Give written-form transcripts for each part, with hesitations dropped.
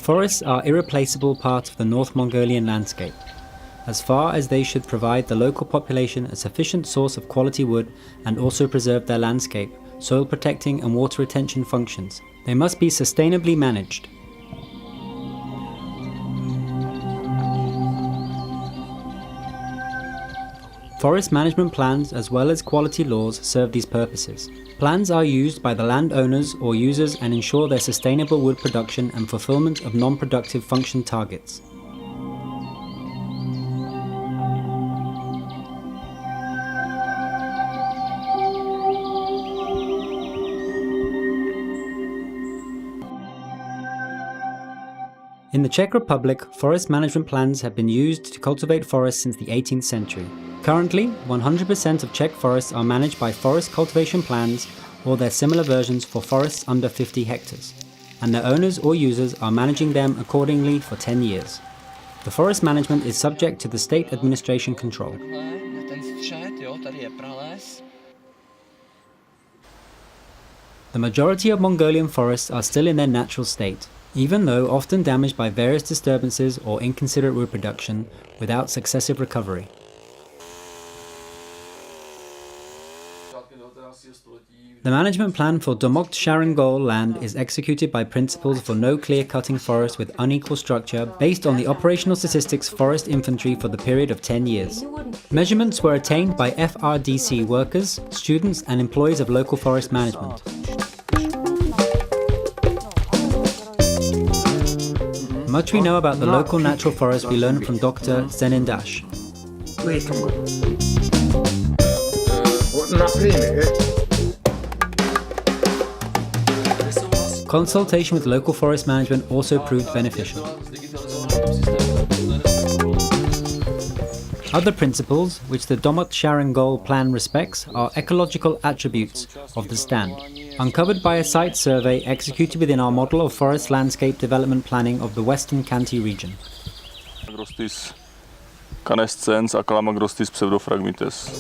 Forests are an irreplaceable part of the North Mongolian landscape, as far as they should provide the local population a sufficient source of quality wood and also preserve their landscape, soil protecting and water retention functions. They must be sustainably managed. Forest management plans as well as quality laws serve these purposes. Plans are used by the landowners or users and ensure their sustainable wood production and fulfillment of non-productive function targets. In the Czech Republic, forest management plans have been used to cultivate forests since the 18th century. Currently, 100% of Czech forests are managed by forest cultivation plans or their similar versions for forests under 50 hectares, and their owners or users are managing them accordingly for 10 years. The forest management is subject to the state administration control. The majority of Mongolian forests are still in their natural state, even though often damaged by various disturbances or inconsiderate wood production without successive recovery. The management plan for Domokht Sharangol land is executed by principles for no clear-cutting forest with unequal structure based on the operational statistics forest inventory for the period of 10 years. Measurements were attained by FRDC workers, students and employees of local forest management. Much we know about the local natural forest we learned from Dr. Zenindash. Consultation with local forest management also proved beneficial. Other principles which the Domokht Sharangol plan respects are ecological attributes of the stand, uncovered by a site survey executed within our model of forest landscape development planning of the Western Khanty region. Agrostis canescens a Calamagrostis pseudophragmites.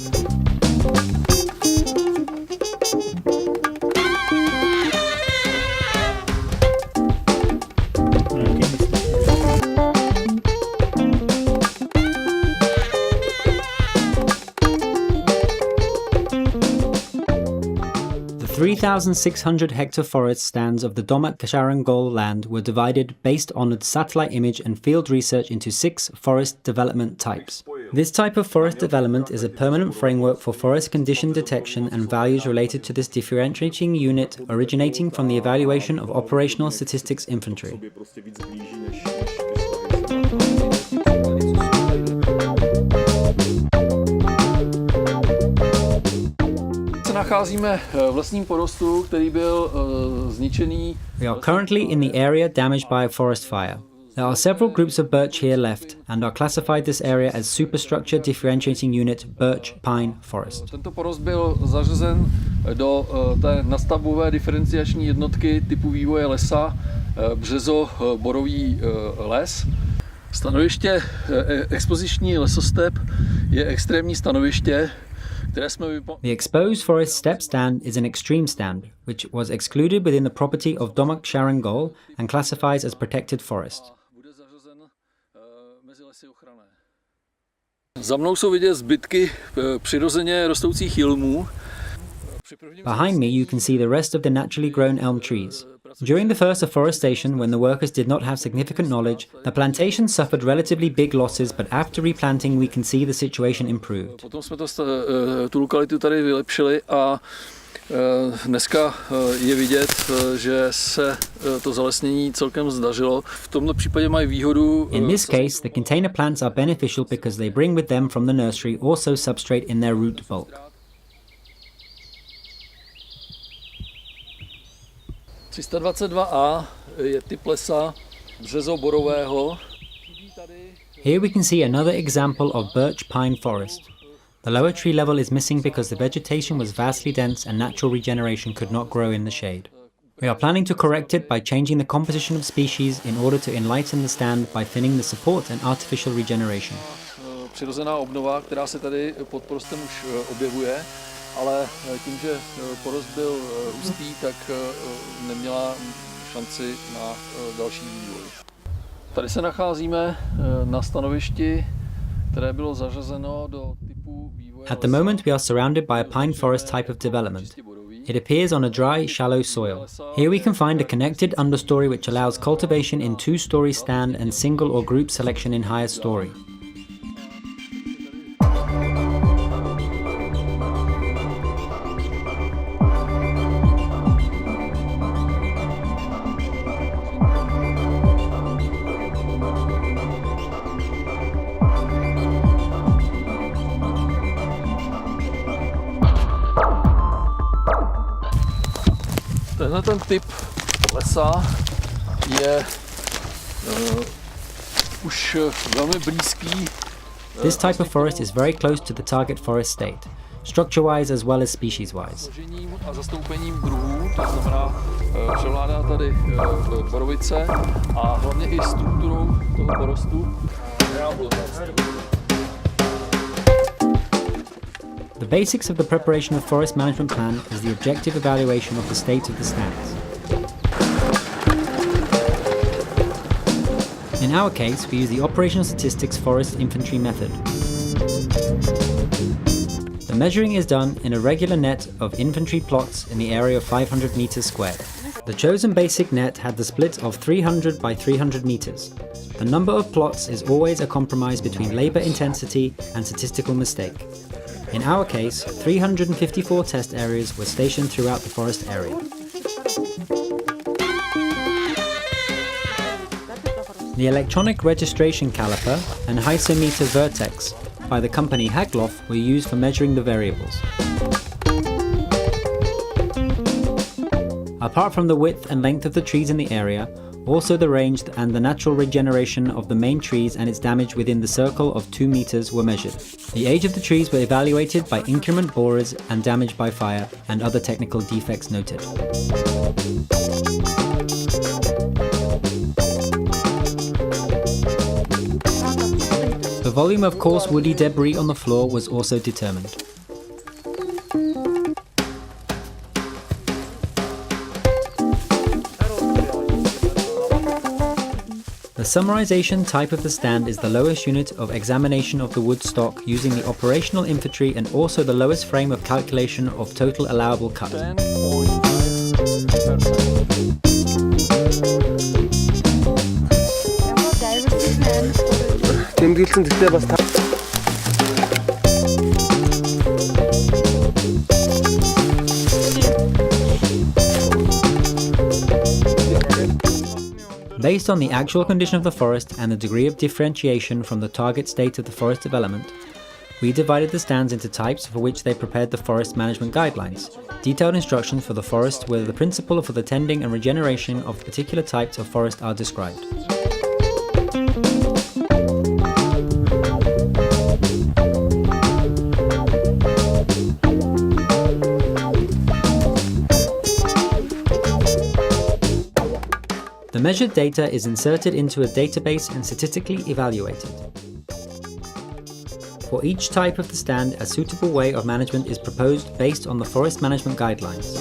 The 3,600 hectare forest stands of the Domokht Sharangol land were divided based on a satellite image and field research into 6 forest development types. This type of forest development is a permanent framework for forest condition detection and values related to this differentiating unit originating from the evaluation of operational statistics inventory. We are currently in the area damaged by a forest fire. There are several groups of birch here left and are classified this area as superstructure differentiating unit birch pine forest. Tento porost byl zařazen do té nastavbové diferenciační jednotky typu vývoje lesa březo-borový les. Stanoviště expoziční lesostep je extrémní stanoviště. The exposed forest step stand is an extreme stand, which was excluded within the property of Domokht Sharangol and classifies as protected forest. Za mnou jsou vidět zbytky přirozeně rostoucích jilmů. Behind me you can see the rest of the naturally grown elm trees. During the first afforestation, when the workers did not have significant knowledge, the plantation suffered relatively big losses, but after replanting we can see the situation improved. Potom jsme tu lokalitu tady vylepšili a dneska je vidět, že se to zalesnění celkem zdařilo. V tomto případě mají výhodu. In this case, the container plants are beneficial because they bring with them from the nursery also substrate in their root bulk. 322A je typ lesa březo-borového. Here we can see another example of birch pine forest. The lower tree level is missing because the vegetation was vastly dense and natural regeneration could not grow in the shade. We are planning to correct it by changing the composition of species in order to enlighten the stand by thinning the support and artificial regeneration. Přirozená obnova, která se tady pod porostem už objevuje, ale tím, že porost byl hustý, tak neměla šanci na další vývoj. Tady se nacházíme na stanovišti, které bylo zařazeno do typu vývoje. At the moment we are surrounded by a pine forest type of development. It appears on a dry, shallow soil. Here we can find a connected understory which allows cultivation in two-story stand and single or group selection in higher story. Tenhle ten typ lesa je už velmi blízký. This type of forest is very close to the target forest state, structure-wise as well as species-wise. A zastoupením druhů, to znamená, převládá tady borovice a hlavně i strukturou toho porostu. The basics of the preparation of forest management plan is the objective evaluation of the state of the stands. In our case, we use the operational statistics forest infantry method. The measuring is done in a regular net of infantry plots in the area of 500 meters squared. The chosen basic net had the split of 300 by 300 meters. The number of plots is always a compromise between labor intensity and statistical mistake. In our case, 354 test areas were stationed throughout the forest area. The electronic registration caliper and hysometer vertex by the company Hagloff were used for measuring the variables. Apart from the width and length of the trees in the area, also the range and the natural regeneration of the main trees and its damage within the circle of 2 meters were measured. The age of the trees were evaluated by increment borers and damage by fire and other technical defects noted. The volume of coarse woody debris on the floor was also determined. The summarization type of the stand is the lowest unit of examination of the wood stock using the operational infantry and also the lowest frame of calculation of total allowable cut. Based on the actual condition of the forest and the degree of differentiation from the target state of the forest development, we divided the stands into types for which they prepared the forest management guidelines. Detailed instructions for the forest where the principle for the tending and regeneration of particular types of forest are described. The measured data is inserted into a database and statistically evaluated. For each type of the stand, a suitable way of management is proposed based on the forest management guidelines.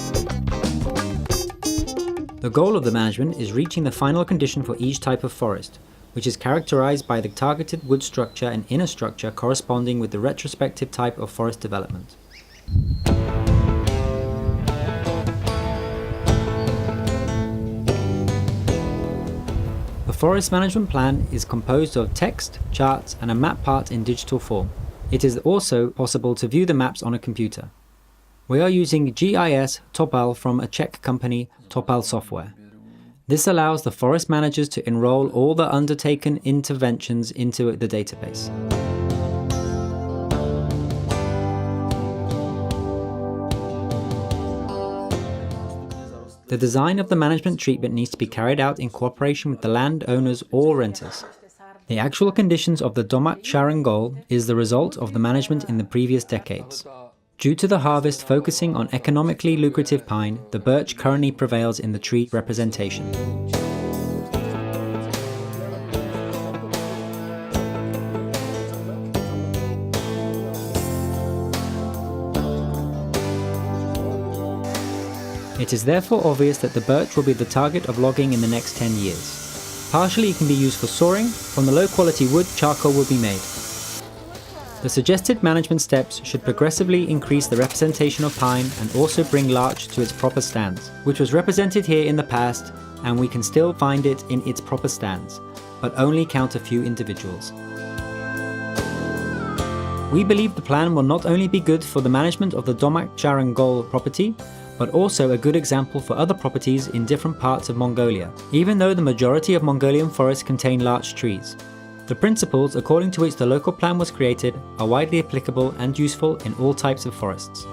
The goal of the management is reaching the final condition for each type of forest, which is characterized by the targeted wood structure and inner structure corresponding with the retrospective type of forest development. The forest management plan is composed of text, charts and a map part in digital form. It is also possible to view the maps on a computer. We are using GIS Topal from a Czech company, Topal Software. This allows the forest managers to enroll all the undertaken interventions into the database. The design of the management treatment needs to be carried out in cooperation with the landowners or renters. The actual conditions of the Domat Charangol is the result of the management in the previous decades. Due to the harvest focusing on economically lucrative pine, the birch currently prevails in the tree representation. It is therefore obvious that the birch will be the target of logging in the next 10 years. Partially it can be used for sawing. From the low quality wood, charcoal will be made. The suggested management steps should progressively increase the representation of pine and also bring larch to its proper stands, which was represented here in the past, and we can still find it in its proper stands, but only count a few individuals. We believe the plan will not only be good for the management of the Domak Jarangol property, but also a good example for other properties in different parts of Mongolia, even though the majority of Mongolian forests contain larch trees. The principles according to which the local plan was created are widely applicable and useful in all types of forests.